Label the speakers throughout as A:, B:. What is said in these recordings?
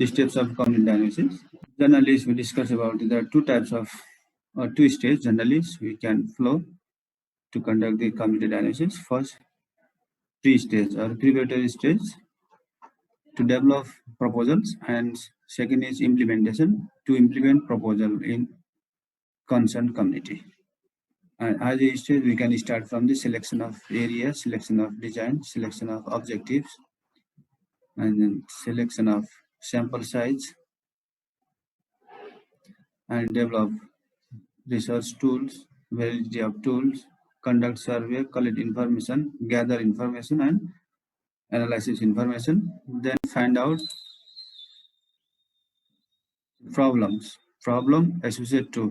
A: the steps of community analysis. Generally, we discuss about there are two types of two stages. Generally, we can flow to conduct the community analysis. First, pre-stage or preparatory stage to develop proposals, and second is implementation to implement proposal in concerned community. And as a stage, we can start from the selection of area, selection of design, selection of objectives, and then selection of sample size, and develop research tools, variety of tools, conduct survey, collect information, gather information, and analysis information. Then find out problems, problem associated to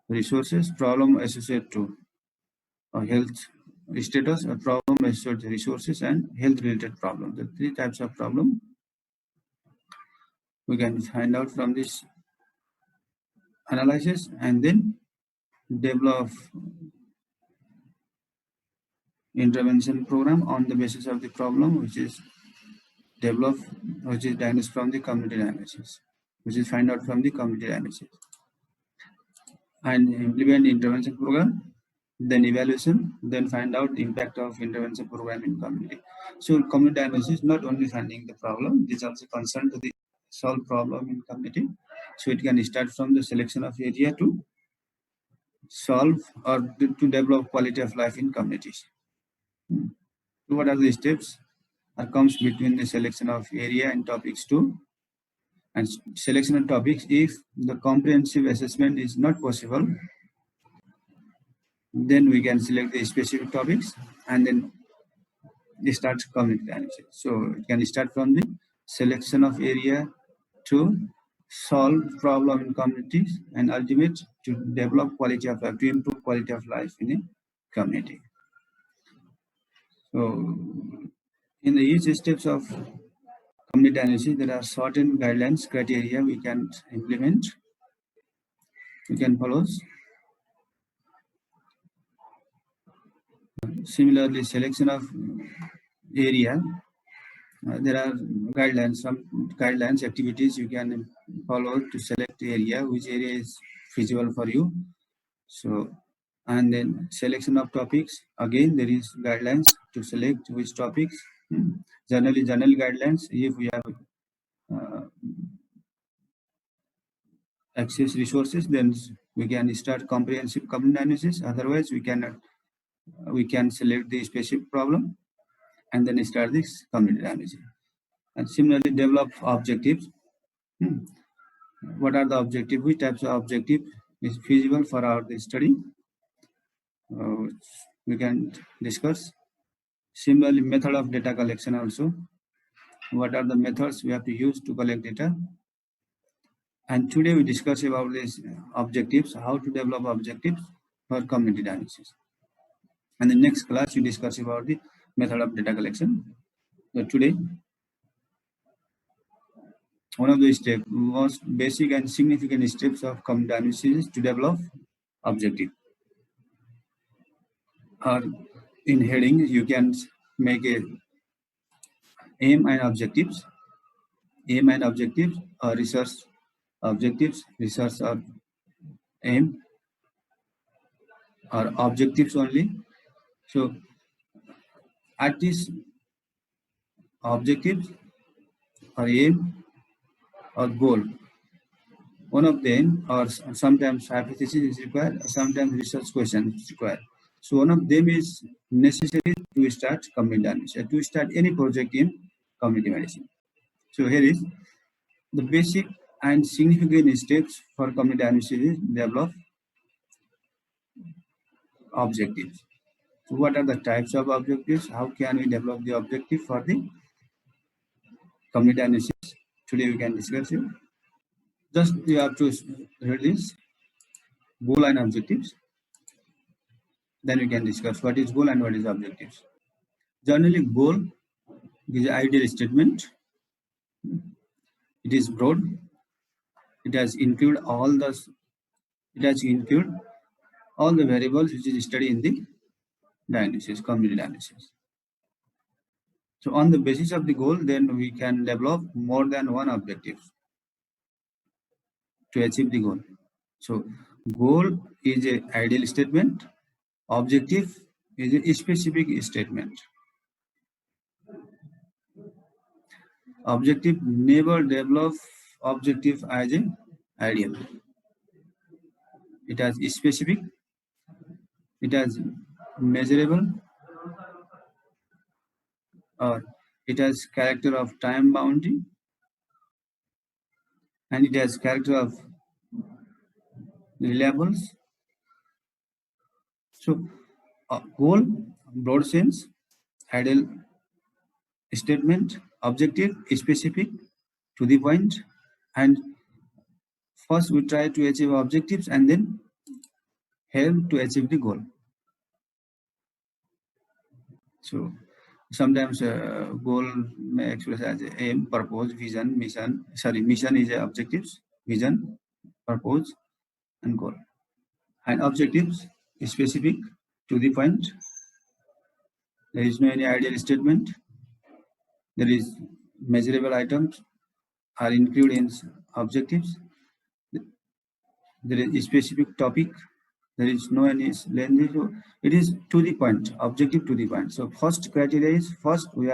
A: resources, problem associated to health status, a problem associated to resources, and health related problem. The three types of problem we can find out from this analysis, and then develop intervention program on the basis of the problem which is developed, which is diagnosed from the community analysis, which is find out from the community analysis, and implement intervention program, then evaluation, then find out the impact of intervention program in community. So community analysis not only finding the problem, it is also concerned to the solve problem in community. So it can start from the selection of area to solve or to develop quality of life in communities. So what are the steps that comes between the selection of area and topics too? And selection of topics, if the comprehensive assessment is not possible, then we can select the specific topics and then start community analysis. So it can start from the selection of area to solve problem in communities, and ultimate to develop quality of life, to improve quality of life in a community. So in the each steps of community analysis, there are certain guidelines, criteria we can implement, we can follow. Similarly, selection of area, there are guidelines, some guidelines, activities you can follow to select area, which area is feasible for you. So, and then selection of topics, again there is guidelines to select which topics. Generally, general guidelines, if we have access resources, then we can start comprehensive community analysis. Otherwise, we can select the specific problem and then start this community analysis. And similarly, develop objectives. What are the objectives? Which types of objective is feasible for our study? We can discuss. Similarly, method of data collection also. What are the methods we have to use to collect data? And today we discuss about these objectives, how to develop objectives for community analysis. And the next class we discuss about the method of data collection. So today, one of the steps, most basic and significant steps of community analysis is to develop objective. Or in heading, you can make a aim and objectives. Aim and objectives, or research objectives, research or aim, or objectives only. So at this objectives or aim or goal, one of them, or sometimes hypothesis is required, sometimes research question is required. So one of them is necessary to start community analysis, to start any project in community medicine. So here is the basic and significant steps for community analysis is develop objectives. So what are the types of objectives? How can we develop the objective for the community analysis? Today we can discuss it. Just you have to read this goal and objectives. Then we can discuss what is goal and what is objectives. Generally, goal is an ideal statement. It is broad. It has include all the variables which is studied in the diagnosis, community analysis. So on the basis of the goal, then we can develop more than one objective to achieve the goal. So goal is a ideal statement, objective is a specific statement. Objective never develop objective as an ideal. It has specific, it has measurable, or it has character of time boundary, and it has character of reliables. So goal, broad sense, ideal statement, objective, specific, to the point, and first we try to achieve objectives and then help to achieve the goal. So sometimes goal may express as aim, purpose, vision, mission. Sorry, mission is objectives, vision, purpose, and goal. And objectives specific, to the point. There is no any ideal statement. There is measurable items are included in objectives. There is a specific topic. There is no any lengthy. So it is to the point, objective to the point. So first criteria is first we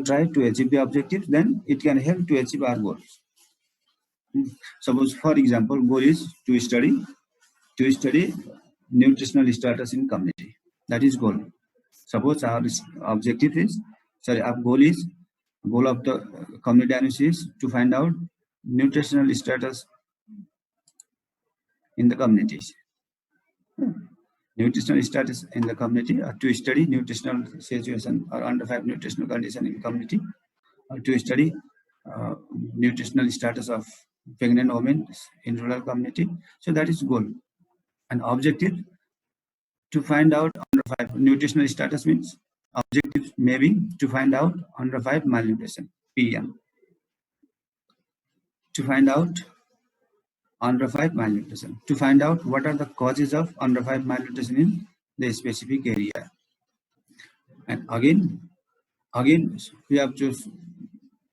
A: try to achieve the objectives, then it can help to achieve our goals. Suppose, for example, goal is to study nutritional status in community. That is goal. Suppose our objective is, sorry, our goal of the community analysis to find out nutritional status in the communities. Nutritional status in the community, or to study nutritional situation or under 5 nutritional condition in community, or to study nutritional status of pregnant women in rural community. So that is goal. An objective to find out under 5 nutritional status means objective maybe to find out under 5 malnutrition, PM. To find out under 5 malnutrition. To find out what are the causes of under 5 malnutrition in the specific area. And again we have to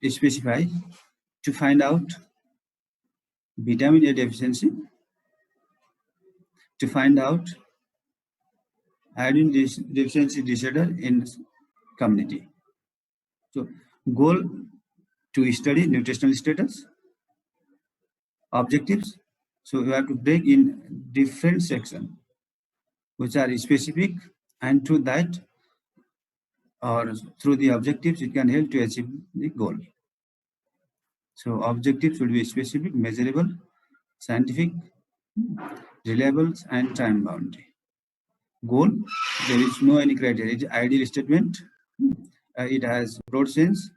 A: specify to find out vitamin A deficiency, to find out iodine deficiency disorder in community. So goal to study nutritional status, objectives. So you have to break in different sections which are specific, and through that or through the objectives it can help to achieve the goal. So objectives should be specific, measurable, scientific, reliable, and time boundary. Goal, there is no any criteria. It is ideal statement. It has broad sense,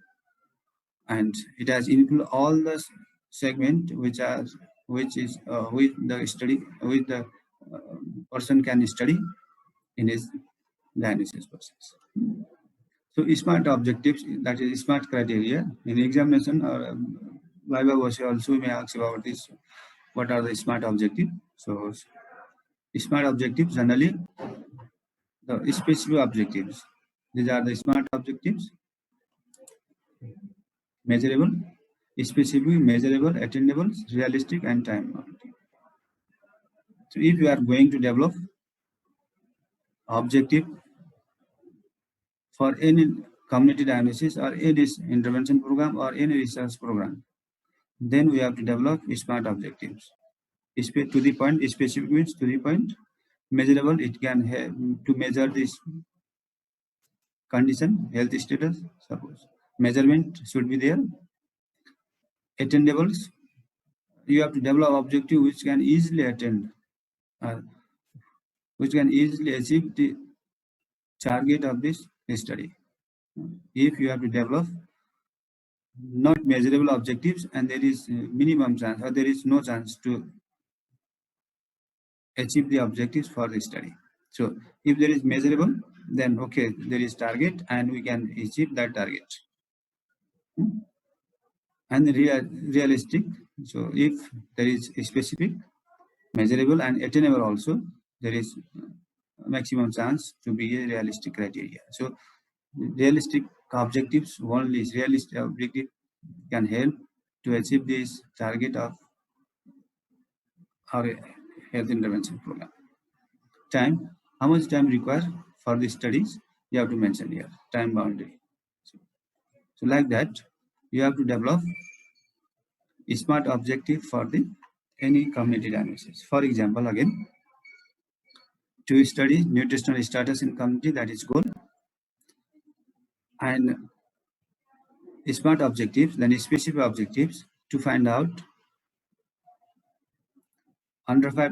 A: and it has include all the segment which is with the person can study in his analysis process. So SMART objectives, that is SMART criteria. In examination or Viva also may ask about this. What are the SMART objectives? So SMART objectives generally the specific objectives. These are the SMART objectives: measurable, specific, measurable, attainable, realistic, and time bound. So if you are going to develop objective for any community diagnosis or any intervention program or any research program, then we have to develop SMART objectives. To the point, specific means to the point. Measurable, it can have to measure this condition, health status, suppose. Measurement should be there. Attendables, you have to develop objective which can easily attend, which can easily achieve the target of this study. If you have to develop not measurable objectives and there is minimum chance or there is no chance to achieve the objectives for the study. So if there is measurable, then okay, there is target and we can achieve that target. And realistic, so if there is specific, measurable, and attainable also, there is maximum chance to be a realistic criteria. So realistic objectives, only realistic objective can help to achieve this target of our health intervention program. Time, how much time required for the studies? You have to mention here, time boundary. So like that, you have to develop a smart objective for the any community diagnosis. For example, again, to study nutritional status in community, that is goal, and smart objectives, then specific objectives to find out under 5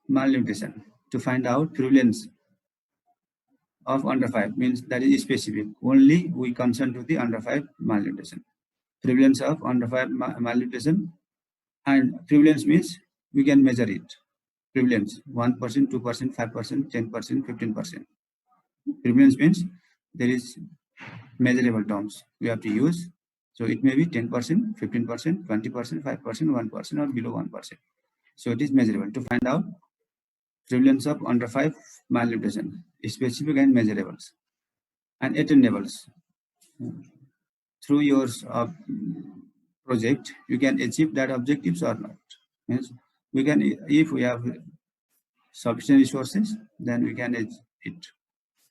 A: malnutrition, to find out prevalence of under 5, means that is specific. Only we concern to the under 5 malnutrition. Prevalence of under 5 malnutrition, and prevalence means we can measure it. Prevalence 1%, 2%, 5%, 10%, 15%. Prevalence means there is measurable terms we have to use. So it may be 10%, 15%, 20%, 5%, 1%, or below 1%. So it is measurable to find out prevalence of under 5 malnutrition, specific and measurables, and attainables. Through your project, you can achieve that objectives or not. Means we can, if we have sufficient resources, then we can achieve it.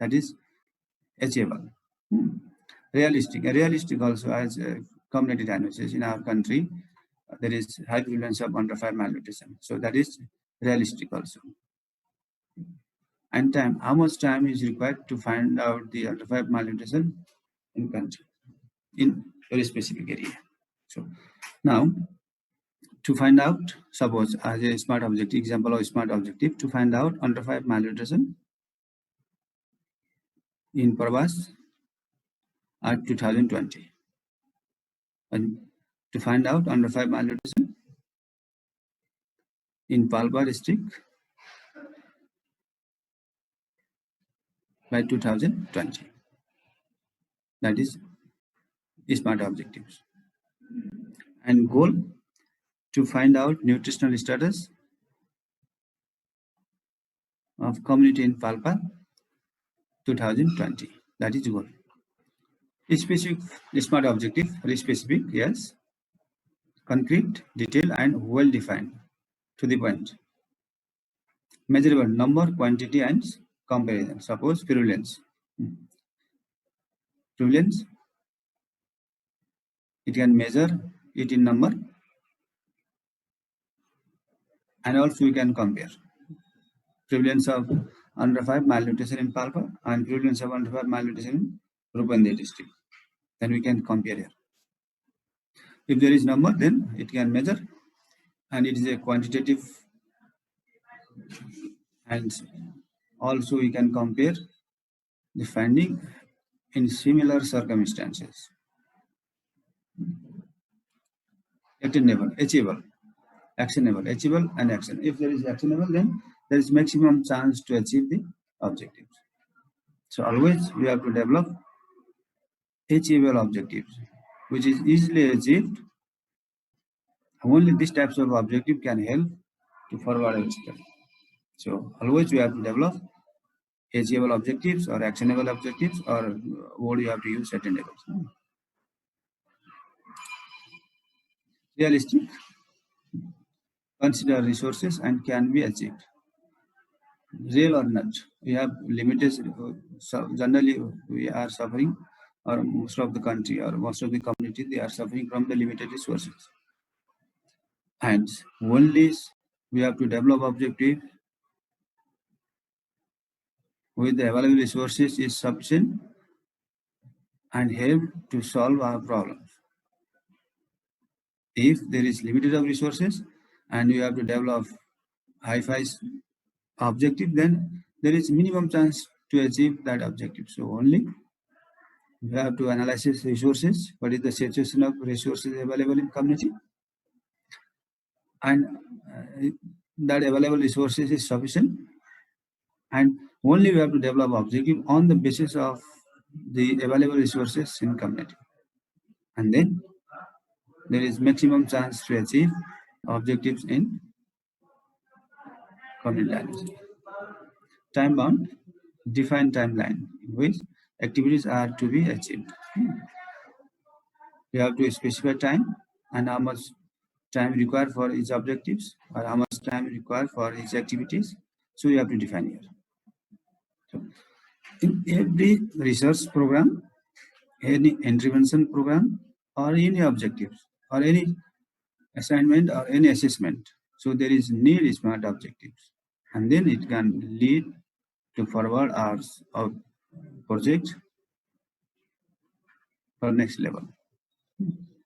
A: That is achievable. Realistic also, as community diagnosis in our country, there is high prevalence of under 5 malnutrition. So that is realistic also. And time, how much time is required to find out the under 5 malnutrition in country, in very specific area. So now, to find out, suppose as a smart objective, example of smart objective, to find out under 5 malnutrition in Pravas at 2020, and to find out under 5 malnutrition in Palpa district by 2020. That is smart objectives. And goal, to find out nutritional status of community in Palpa 2020. That is goal. Specific smart objective, very specific, yes. Concrete, detailed, and well defined, to the point. Measurable, number, quantity, and comparison. Suppose prevalence. Prevalence, it can measure it in number, and also we can compare prevalence of under 5 malnutrition in Palpa and prevalence of under 5 malnutrition in Rupandi district. Then we can compare here. If there is number, then it can measure, and it is a quantitative, and also we can compare the finding in similar circumstances. Attainable, achievable, actionable, achievable, and action. If there is actionable, then there is maximum chance to achieve the objectives. So always we have to develop achievable objectives, which is easily achieved. Only these types of objective can help to forward our study. So always we have to develop achievable objectives or actionable objectives, or what you have to use attainable. Realistic, consider resources and can be achieved. Real or not, we have limited. So generally we are suffering, or most of the country or most of the community, they are suffering from the limited resources. And only we have to develop objective with the available resources is sufficient and help to solve our problems. If there is limited of resources and you have to develop high-fi objective, then there is minimum chance to achieve that objective. So only we have to analyze resources, what is the situation of resources available in community, and that available resources is sufficient, and only we have to develop objective on the basis of the available resources in community, and then there is maximum chance to achieve objectives in community diagnosis. Time bound, define timeline in which activities are to be achieved. You have to specify time and how much time required for each objectives or how much time required for each activities. So you have to define here. So in every research program, any intervention program, or any objectives, or any assignment, or any assessment, so there is need smart objectives, and then it can lead to forward hours of project for next level.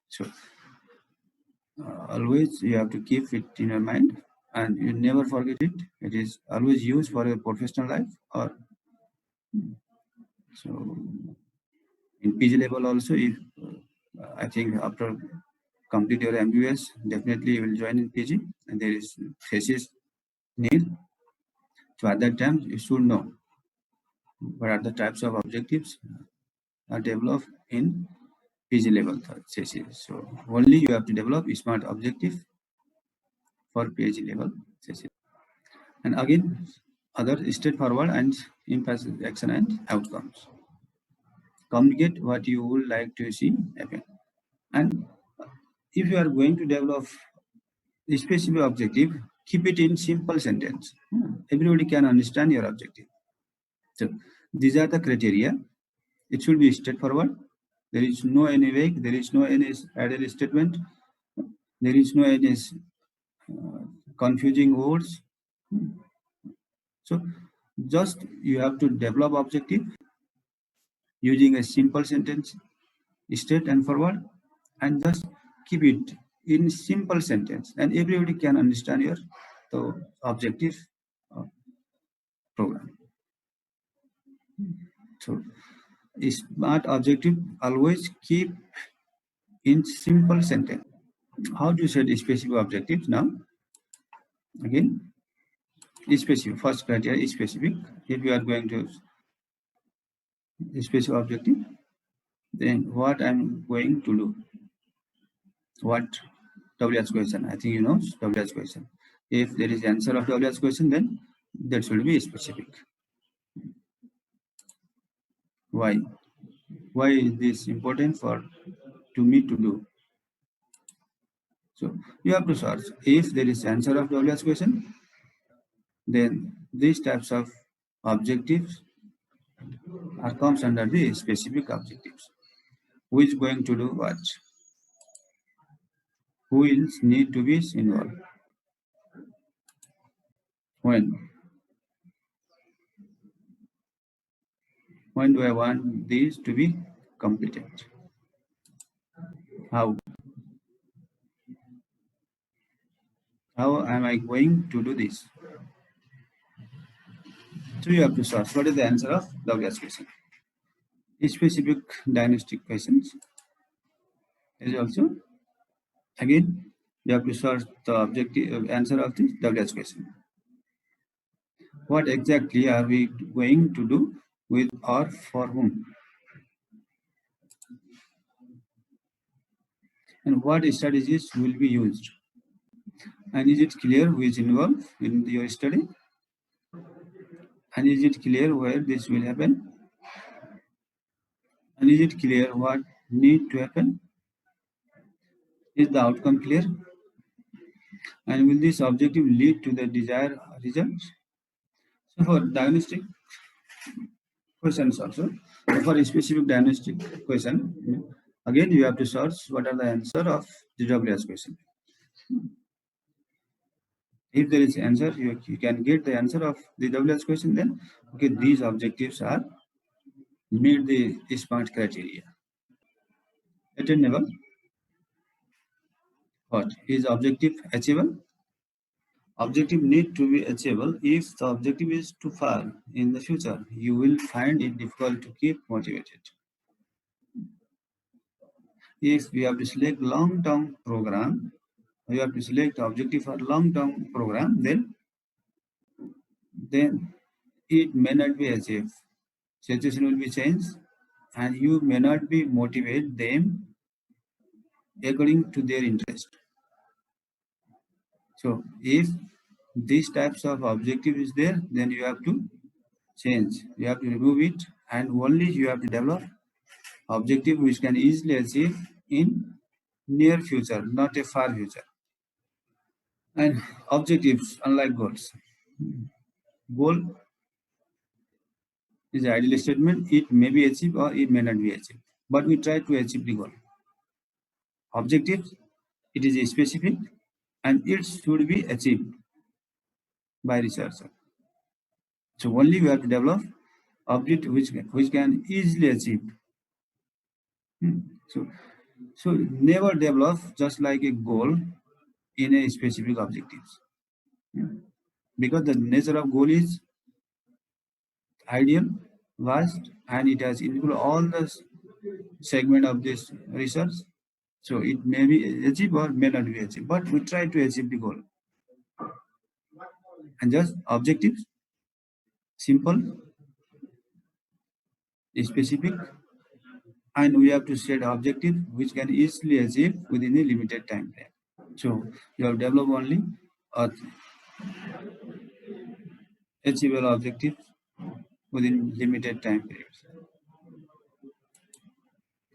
A: So always you have to keep it in your mind and you never forget it. It is always used for your professional life. Or so in PG level also, if I think after complete your MBS, definitely you will join in PG, and there is thesis need. So at that time you should know what are the types of objectives are developed in PG level thesis. So only you have to develop smart objective for PhD level thesis. And again, other straightforward and emphasis action and outcomes. Communicate what you would like to see happen. And if you are going to develop a specific objective, keep it in simple sentence. Everybody can understand your objective. So these are the criteria. It should be straightforward. There is no any vague. There is no any added statement. There is no any confusing words. So just you have to develop objective using a simple sentence, straight and forward, and just keep it in simple sentence, and everybody can understand your objective program. So smart objective always keep in simple sentence. How to set specific objectives now? Again, specific. First criteria is specific. If you are going to specific objective, then what I'm going to do? What WH question? I think you know WH question. If there is answer of WH question, then that should be specific. Why? Why is this important for to me to do? So you have to search. If there is answer of WH question, then these types of objectives are comes under the specific objectives. Who is going to do what? Who will need to be involved? When? When do I want these to be completed? How? How am I going to do this? So you have to search what is the answer of WH question. Specific diagnostic questions is also again you have to search the objective answer of the WH question. What exactly are we going to do with or for whom? And what strategies will be used? And is it clear who is involved in your study? And is it clear where this will happen? And is it clear what need to happen? Is the outcome clear? And will this objective lead to the desired results? So for diagnostic questions also, for a specific diagnostic question, again you have to search what are the answer of the WH question. If there is answer, you can get the answer of the WH question, then okay, these objectives are meet the SMART criteria. Attainable. What is objective achievable? Objective need to be achievable. If the objective is too far in the future, you will find it difficult to keep motivated. If we have to select long-term program, you have to select objective for long-term program, then it may not be achieved. Situation will be changed, and you may not be motivate them according to their interest. So if these types of objective is there, then you have to change. You have to remove it and only you have to develop objective which can easily achieve in near future, not a far future. And objectives, unlike goals. Goal is an ideal statement. It may be achieved or it may not be achieved, but we try to achieve the goal. Objective, it is a specific and it should be achieved by researcher. So only we have to develop object which can easily achieve. So never develop just like a goal in a specific objectives. Because the nature of goal is ideal, vast, and it has included all the segment of this research. So it may be achieved or may not be achieved, but we try to achieve the goal. And just objectives, simple, specific, and we have to set objective which can easily achieve within a limited time frame. So you have developed only achievable objectives within limited time periods.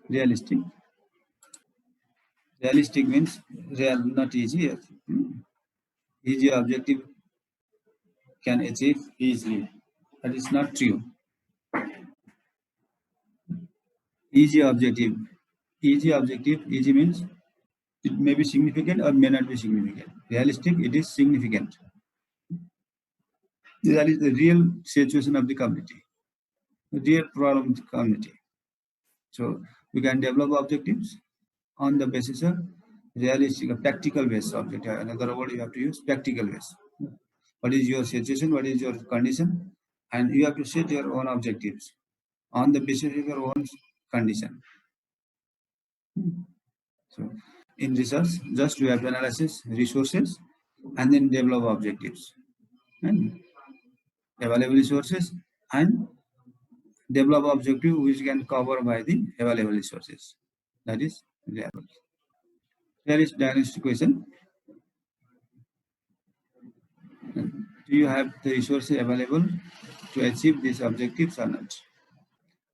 A: Realistic. Realistic means real, not easy. Easy objective can achieve easily. That is not true. Easy objective. Easy means it may be significant or may not be significant. Realistic, it is significant. That is the real situation of the community, the real problem of the community. So we can develop objectives on the basis of realistic, practical based objective. Another word you have to use, practical based. What is your situation? What is your condition? And you have to set your own objectives on the basis of your own condition. So in research, just you have to analyze resources and then develop objectives. And available resources and develop objective which can cover by the available resources. That is reliable. There is diagnostic question. Do you have the resources available to achieve these objectives or not?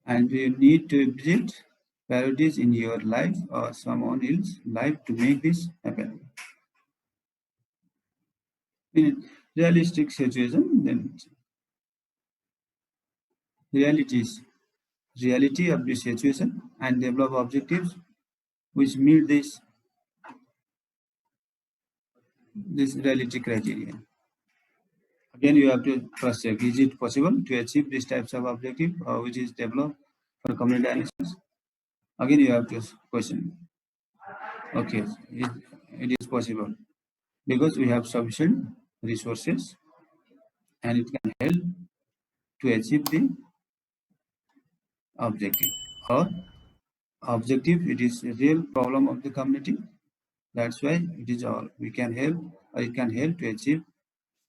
A: And do you need to visit priorities in your life or someone else's life to make this happen? In realistic situation, then reality of the situation and develop objectives which meet this reality criteria. Again, you have to cross check: is it possible to achieve these types of objective which is developed for community analysis? Again, you have to question. Okay, it is possible because we have sufficient resources and it can help to achieve the objective. Or objective, it is a real problem of the community. That's why it is all we can help, or it can help to achieve,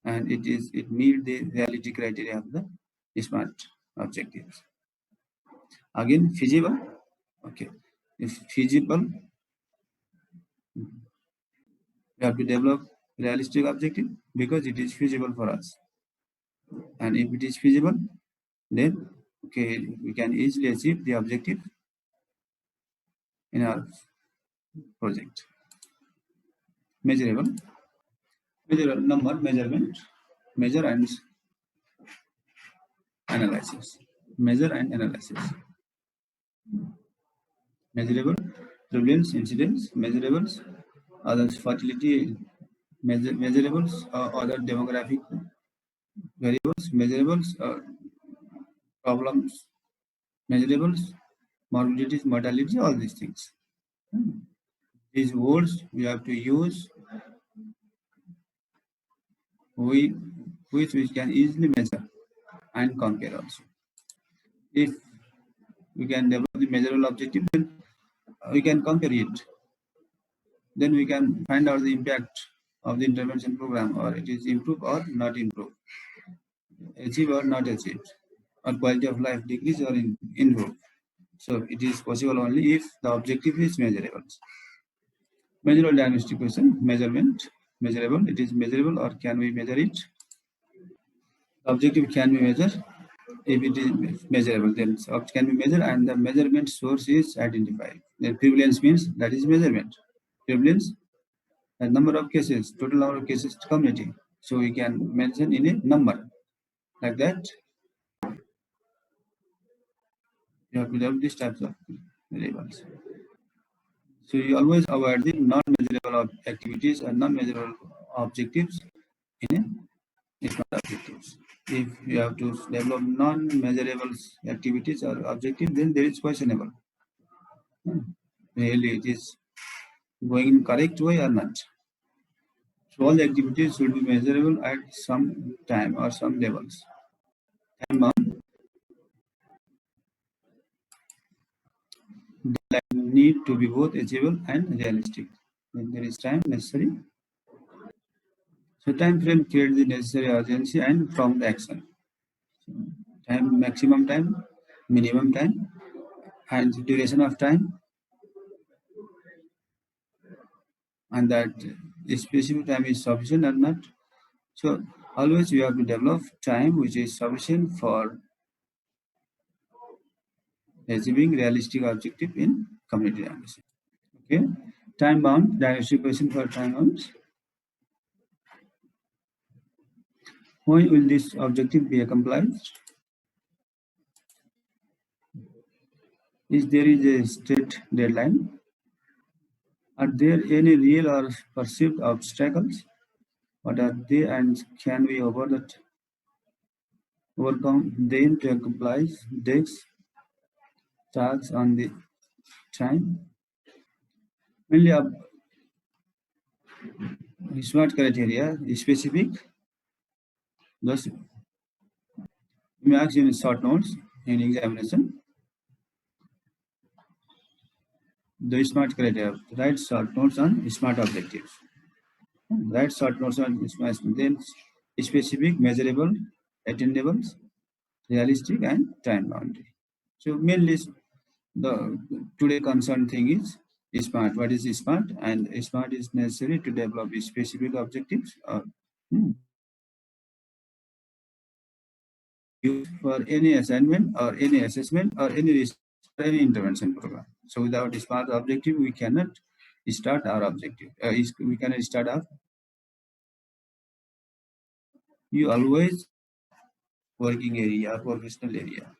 A: and it meet the reality criteria of the SMART objectives. Again, feasible. Okay, if feasible, we have to develop realistic objective because it is feasible for us. And if it is feasible, then okay, we can easily achieve the objective in our project. Measurable. Number, measurement, measure and analysis. Measure and analysis. Measurable, prevalence, incidence, measurables, others fertility, measurables, other demographic variables, measurables, problems, measurables, morbidities, mortality, all these things. These words we have to use which we can easily measure and compare also. If we can develop the measurable objective, then we can compare it. Then we can find out the impact of the intervention program, or it is improved or not improved, achieve or not achieved, or quality of life decrease or improve. So it is possible only if the objective is measurable. Measurable diagnostic question, measurement, measurable, it is measurable or can we measure it? The objective can be measured. If it is measurable, then it can be measured and the measurement source is identified. Then prevalence means that is measurement. Prevalence, the number of cases, total number of cases to community. So we can mention in a number like that. You have to develop these types of variables. So you always avoid the non-measurable activities and non-measurable objectives in a SMART objectives. If you have to develop non-measurable activities or objectives, then there is questionable. Really, it is going in correct way or not. So all the activities should be measurable at some time or some levels. Time bound, they need to be both achievable and realistic. When there is time necessary. So time frame creates the necessary urgency and prompt action. So time, maximum time, minimum time, and duration of time, and that specific time is sufficient or not. So always you have to develop time which is sufficient for achieving realistic objective in community diagnosis. Okay, time bound diagnostic question for time bounds. When will this objective be accomplished? Is there is a state deadline? Are there any real or perceived obstacles? What are they and can we overcome them to accomplish these tasks on the time? Mainly SMART criteria specific. Thus, we ask in short notes in examination. The SMART criteria, write short notes on SMART objectives. Write short notes on SMART, then specific, measurable, attainable, realistic, and time boundary. So mainly the today concerned thing is SMART. What is SMART? And SMART is necessary to develop specific objectives used for any assignment or any assessment or any intervention program. So without SMART objective, we cannot start our objective. We cannot start our. You always working area, professional area.